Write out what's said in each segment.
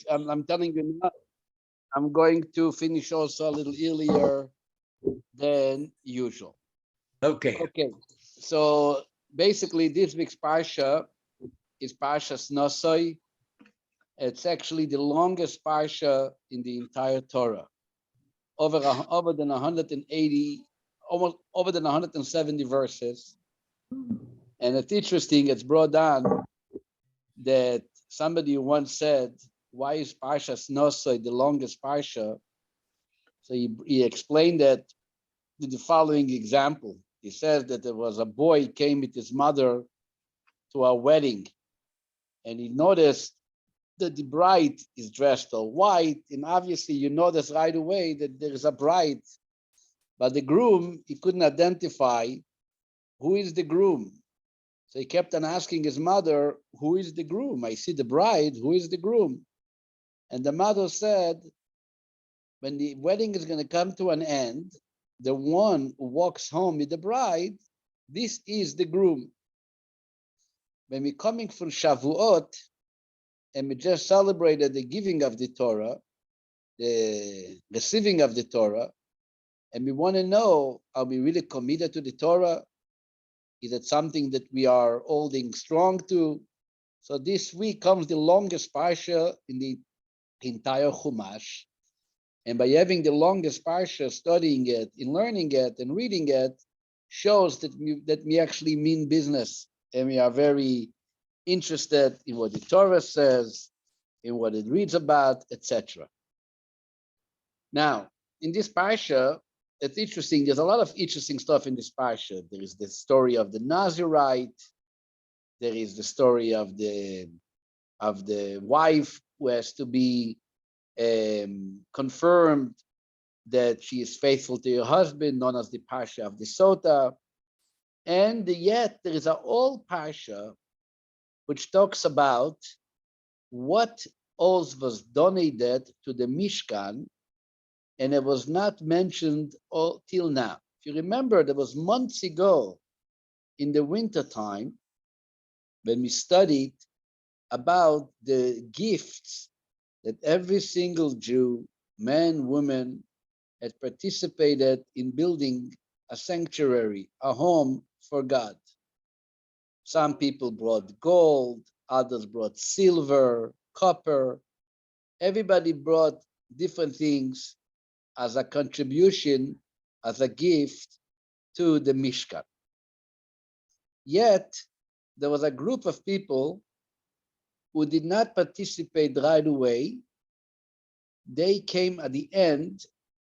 I'm telling you now, I'm going to finish also a little earlier than usual. Okay. Okay, so basically this week's Parsha is Parshas Naso. It's actually the longest Parsha in the entire Torah. Over than 180, almost over than 170 verses. And it's interesting, it's brought down that somebody once said, why is Parshas Naso the longest Parsha? So he explained that with the following example. He says that there was a boy came with his mother to a wedding, and he noticed that the bride is dressed all white, and obviously you notice right away that there is a bride, but the groom, he couldn't identify who is the groom. So he kept on asking his mother, who is the groom? I see the bride, who is the groom? And the mother said, when the wedding is going to come to an end, the one who walks home with the bride, this is the groom. When we're coming from Shavuot, and we just celebrated the giving of the Torah, the receiving of the Torah, and we want to know, are we really committed to the Torah? Is it something that we are holding strong to? So this week comes the longest parsha in the entire Chumash. And by having the longest parsha, studying it, and learning it, and reading it, shows that we actually mean business, and we are very interested in what the Torah says, in what it reads about, etc. Now, in this parsha, it's interesting. There's a lot of interesting stuff in this parsha. There is the story of the Nazirite. There is the story of the wife who has to be confirmed that she is faithful to her husband, known as the Parsha of the Sota. And yet there is a whole Parsha which talks about what all was donated to the Mishkan, and it was not mentioned all till now. If you remember, there was months ago in the winter time when we studied about the gifts that every single Jew, man, woman, had participated in building a sanctuary, a home for God. Some people brought gold, others brought silver, copper. Everybody brought different things as a contribution, as a gift to the Mishkan. Yet, there was a group of people who did not participate right away. They came at the end,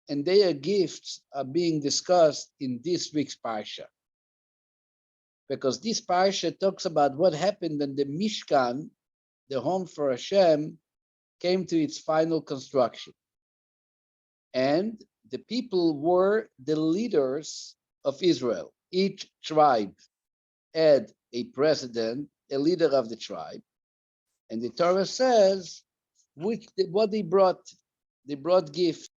and their gifts are being discussed in this week's Parsha. Because this Parsha talks about what happened when the Mishkan, the home for Hashem, came to its final construction. And the people were the leaders of Israel. Each tribe had a president, a leader of the tribe. And the Torah says what they brought. They brought gifts.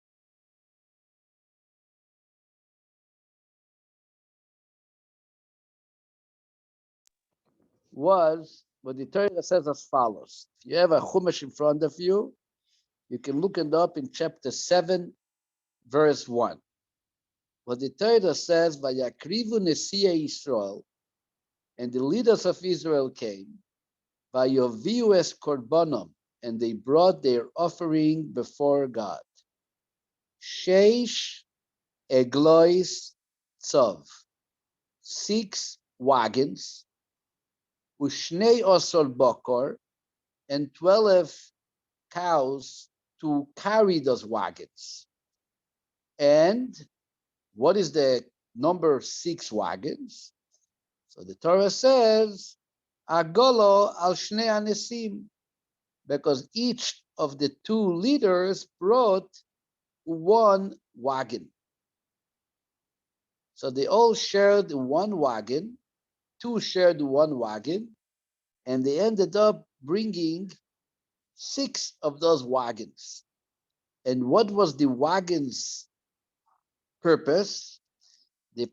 Was what the Torah says as follows. If you have a Chumash in front of you, you can look it up in chapter 7, verse 1. What the Torah says, Vayakrivu Nesiya Yisrael, and the leaders of Israel came, Vayoviu es korbanom, and they brought their offering before God. Sheish eglois tzov, 6 wagons, Ushnei osol bokor, and 12 cows to carry those wagons. And what is the number 6 wagons? So the Torah says, Agolo al shnei anesim, because each of the 2 leaders brought 1 wagon. So they all shared 1 wagon, 2 shared 1 wagon, and they ended up bringing 6 of those wagons. And what was the wagon's purpose? The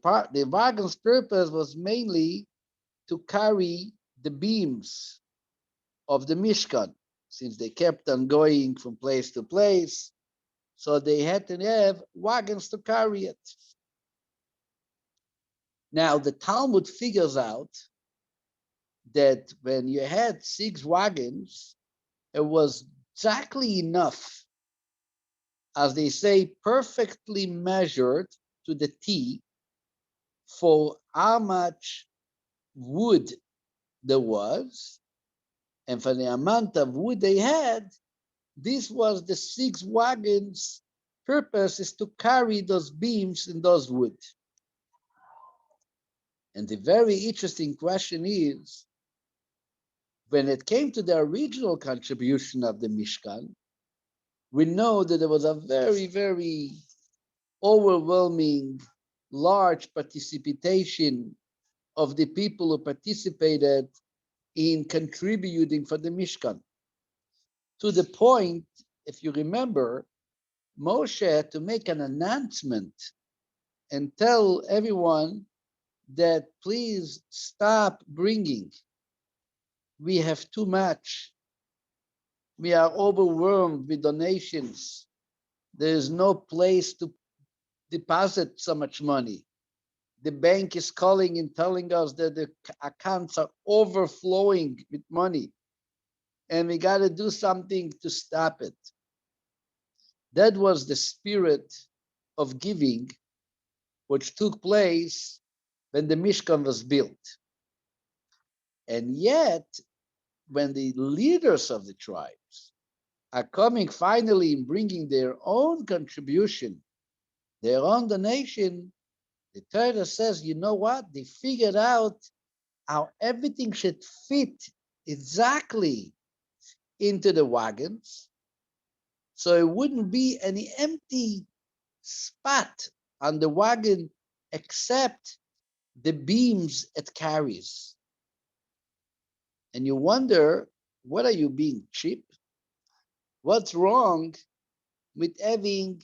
wagon's purpose was mainly to carry the beams of the Mishkan. since they kept on going from place to place, so they had to have wagons to carry it. Now, the Talmud figures out that when you had 6 wagons, it was exactly enough, as they say, perfectly measured to the T for how much wood there was, and for the amount of wood they had. This was the 6 wagons' purpose, is to carry those beams and those wood. And the very interesting question is, when it came to the original contribution of the Mishkan, we know that there was a very, very overwhelming, large participation of the people who participated in contributing for the Mishkan. To the point, if you remember, Moshe had to make an announcement and tell everyone that please stop bringing. We have too much. We are overwhelmed with donations. There is no place to deposit so much money. The bank is calling and telling us that the accounts are overflowing with money, and we got to do something to stop it. That was the spirit of giving, which took place when the Mishkan was built. And yet, when the leaders of the tribes are coming finally and bringing their own contribution, their own donation, the Torah says, you know what? They figured out how everything should fit exactly into the wagons, so it wouldn't be any empty spot on the wagon except the beams it carries. And you wonder, what are you being cheap? What's wrong with having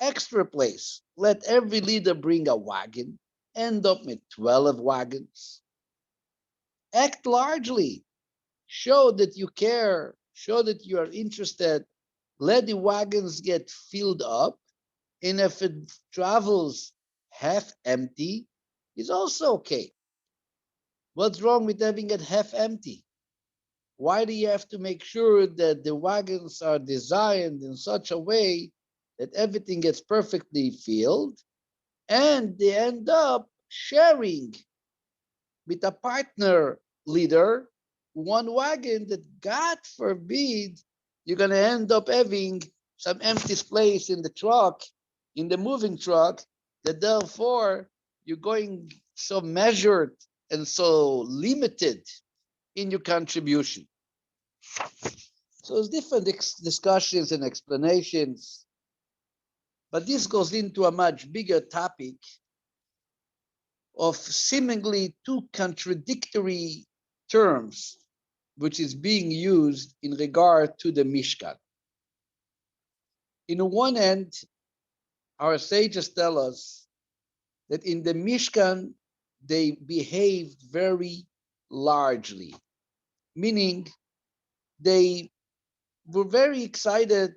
extra place? Let every leader bring a wagon, end up with 12 wagons. Act largely. Show that you care. Show that you are interested. Let the wagons get filled up. And if it travels half empty, it's also okay. What's wrong with having it half empty? Why do you have to make sure that the wagons are designed in such a way that everything gets perfectly filled and they end up sharing with a partner leader one wagon that, God forbid, you're going to end up having some empty space in the truck, in the moving truck, that therefore you're going so measured and so limited in your contribution. So it's different discussions and explanations, but this goes into a much bigger topic of seemingly 2 contradictory terms, which is being used in regard to the Mishkan. In one end, our sages tell us that in the Mishkan, they behaved very largely, meaning they were very excited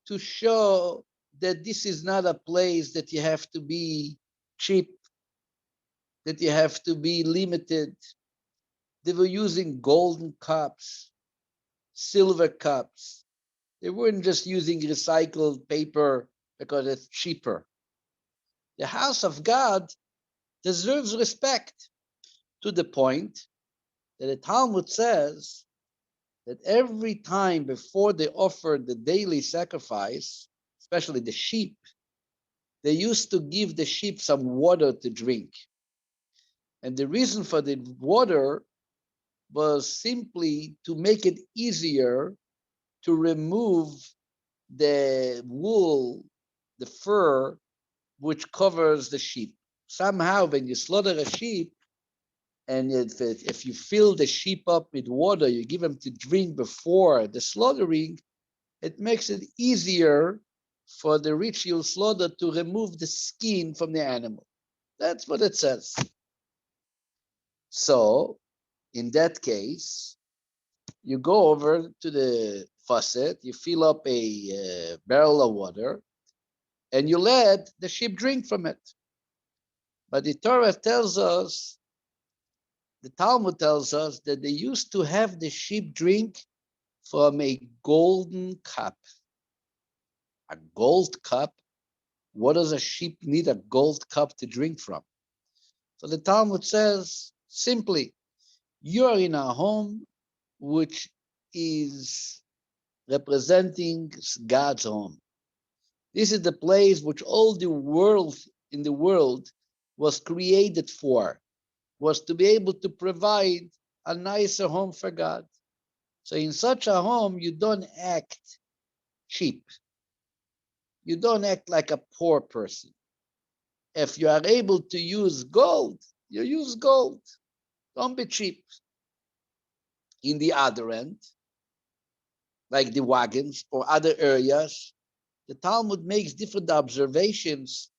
to show that this is not a place that you have to be cheap, that you have to be limited. They were using golden cups, silver cups. They weren't just using recycled paper because it's cheaper. The house of God deserves respect, to the point that the Talmud says that every time before they offered the daily sacrifice, especially the sheep, they used to give the sheep some water to drink. And the reason for the water was simply to make it easier to remove the wool, the fur, which covers the sheep. Somehow, when you slaughter a sheep, and if you fill the sheep up with water, you give them to drink before the slaughtering, it makes it easier for the ritual slaughter to remove the skin from the animal. That's what it says. So, in that case, You go over to the faucet, you fill up a barrel of water, and you let the sheep drink from it. But the Torah tells us, the Talmud tells us that they used to have the sheep drink from a golden cup. A gold cup? What does a sheep need a gold cup to drink from? So the Talmud says simply, you are in a home which is representing God's home. This is the place which all the world in the world was created for, was to be able to provide a nicer home for God. So in such a home, you don't act cheap. You don't act like a poor person. If you are able to use gold, you use gold. Don't be cheap. In the other end, like the wagons or other areas, the Talmud makes different observations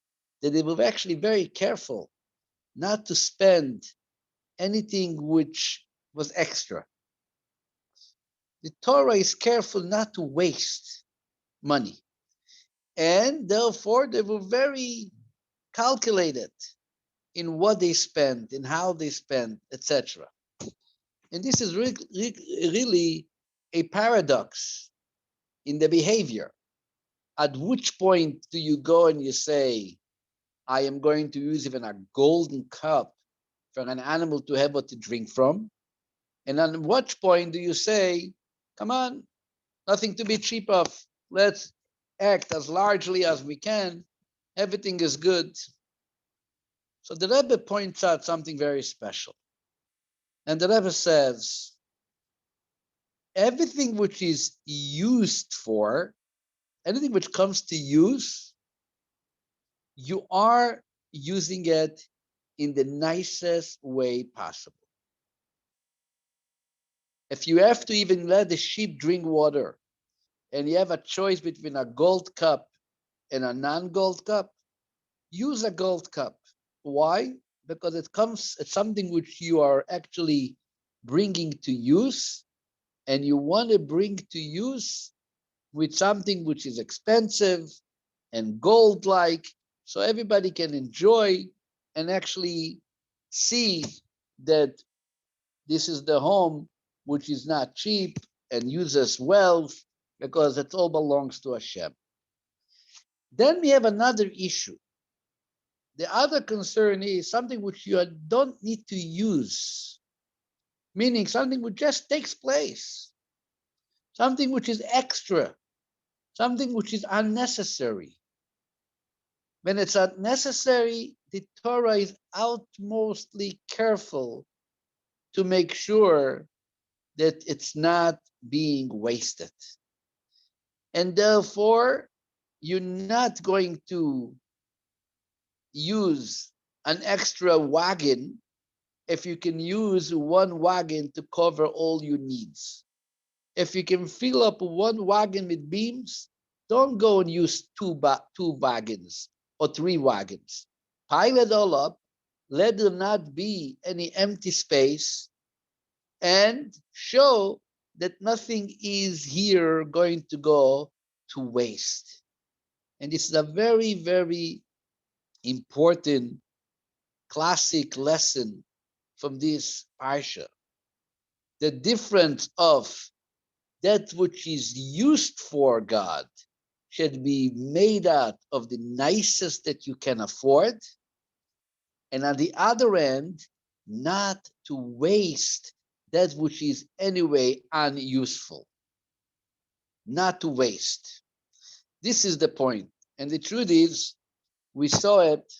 that they were actually very careful not to spend anything which was extra. The Torah is careful not to waste money. And therefore, they were very calculated in what they spent, in how they spent, etc. And this is really a paradox in the behavior. At which point do you go and you say, I am going to use even a golden cup for an animal to have what to drink from? And at what point do you say, come on, nothing to be cheap of. Let's act as largely as we can. Everything is good. So the Rebbe points out something very special. And the Rebbe says, everything which is used for, anything which comes to use, you are using it in the nicest way possible. If you have to even let the sheep drink water and you have a choice between a gold cup and a non-gold cup, use a gold cup. Why? Because it's something which you are actually bringing to use, and you want to bring to use with something which is expensive and gold-like, so everybody can enjoy and actually see that this is the home which is not cheap and uses wealth, because it all belongs to Hashem. Then we have another issue. The other concern is something which you don't need to use, meaning something which just takes place, something which is extra, something which is unnecessary. When it's unnecessary, the Torah is utmostly careful to make sure that it's not being wasted. And therefore, you're not going to use an extra wagon if you can use one wagon to cover all your needs. If you can fill up one wagon with beams, don't go and use two wagons or three wagons. Pile it all up, let there not be any empty space, and show that nothing is here going to go to waste. And this is a very, very important classic lesson from this Parsha. The difference of that which is used for God should be made out of the nicest that you can afford. And on the other end, not to waste that which is anyway unuseful. Not to waste. This is the point. And the truth is, we saw it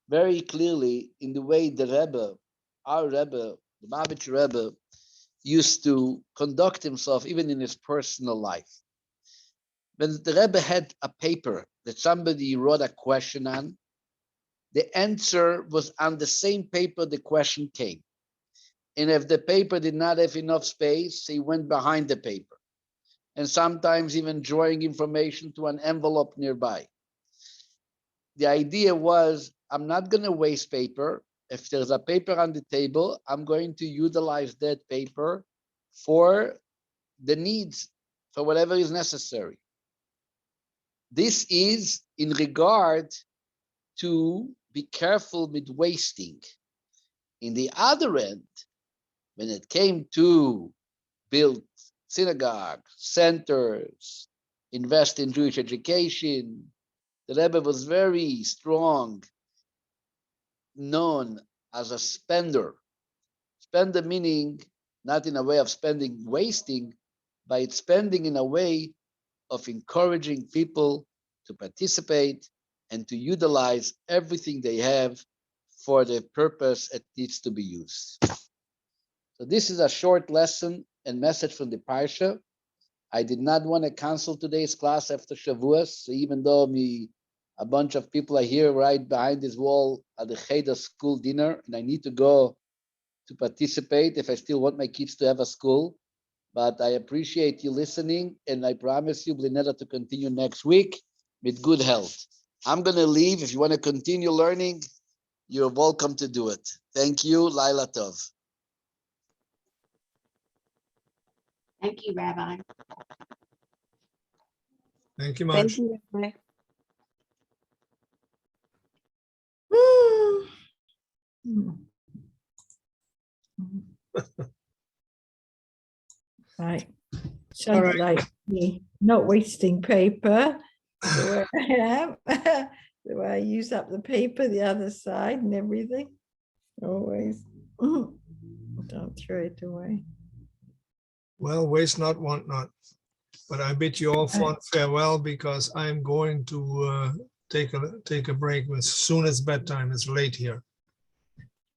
very clearly in the way the Rebbe, our Rebbe, the Babich Rebbe, used to conduct himself even in his personal life. When the Rebbe had a paper that somebody wrote a question on, the answer was on the same paper the question came. And if the paper did not have enough space, he went behind the paper. And sometimes even drawing information to an envelope nearby. The idea was, I'm not going to waste paper. If there's a paper on the table, I'm going to utilize that paper for the needs for whatever is necessary. This is in regard to be careful with wasting. In the other end, when it came to build synagogue, centers, invest in Jewish education, the Rebbe was very strong, known as a spender. Spender meaning not in a way of spending, wasting, but spending in a way of encouraging people to participate and to utilize everything they have for the purpose it needs to be used. So this is a short lesson and message from the Parsha. I did not want to cancel today's class after Shavuos, so even though a bunch of people are here right behind this wall at the Cheder school dinner, and I need to go to participate if I still want my kids to have a school. But I appreciate you listening, and I promise you, Blinetta, to continue next week with good health. I'm going to leave. If you want to continue learning, you're welcome to do it. Thank you. Laila Tov. Thank you, Rabbi. Thank you much. Thank you, Rabbi. Right. Sounds right. like me not wasting paper the way I am. The way I use up the paper, the other side and everything. Always. Don't throw it away. Well, waste not, want not. But I bid you all fond farewell because I'm going to take a break as soon as bedtime. It's late here.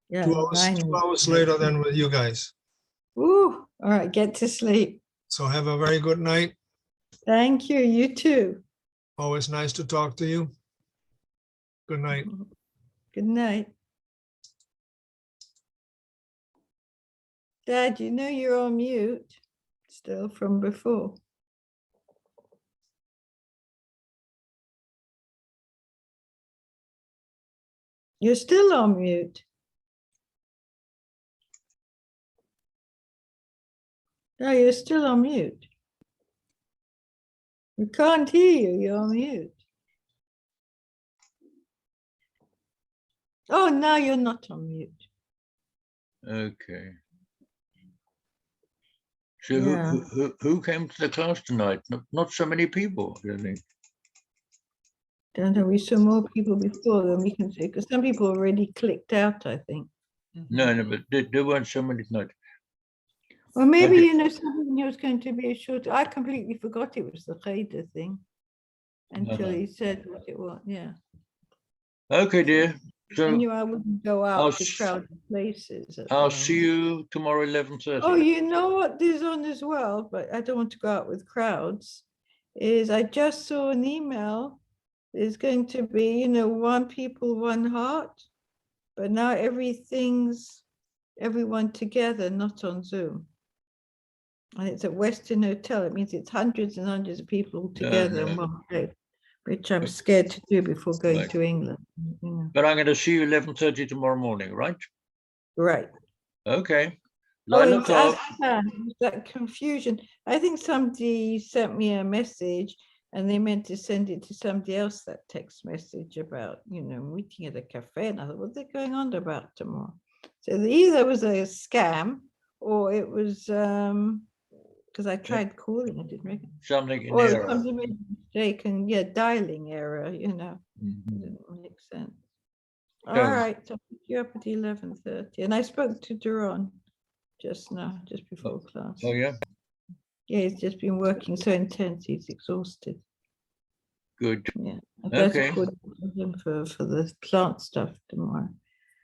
Yeah, 2 hours later than with you guys. Ooh, all right, get to sleep. So have a very good night. Thank you. You too. Always nice to talk to you. Good night. Good night. Dad, you know you're on mute still from before. You're still on mute. No, you're still on mute. We can't hear you. You're on mute. Oh, now you're not on mute. Okay. So Yeah. who came to the class tonight? Not so many people, really. Don't know. We saw more people before than we can see because some people already clicked out, I think. No, but there weren't so many tonight. Or maybe, Okay. you know, something was going to be a short. I completely forgot it was the Cheder thing until he said what it was. Yeah. Okay, dear. I So knew I wouldn't go I'll out to crowded places. At the I'll see moment. you tomorrow 11:30. Oh, you know what is on as well, but I don't want to go out with crowds, is I just saw an email. There's going to be, you know, one people, one heart, but now everyone together, not on Zoom. And it's at Western Hotel. It means it's hundreds and hundreds of people together in one place, which I'm scared to do before going to England. You know. But I'm going to see you 11:30 tomorrow morning, right? Right. Okay. Oh, 9 it's o'clock. that confusion. I think somebody sent me a message and they meant to send it to somebody else, that text message about, you know, meeting at a cafe. And I thought, what are they going on about tomorrow? So either it was a scam or it was, because I tried calling, I didn't make it. Something in Or error. somebody made a mistake and, yeah, dialing error, you know. Didn't make sense. All right, so I'll pick you up at 11:30. And I spoke to Duran just now, just before class. Oh, yeah? Yeah, he's just been working so intense, he's exhausted. Good. Yeah, I better Okay. call him for the plant stuff tomorrow.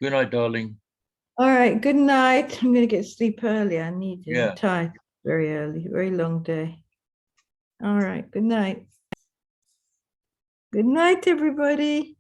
Good night, darling. All right, good night. I'm going to get sleep early. I need it. Yeah. I'm tired very early, very long day. All right, good night. Good night, everybody.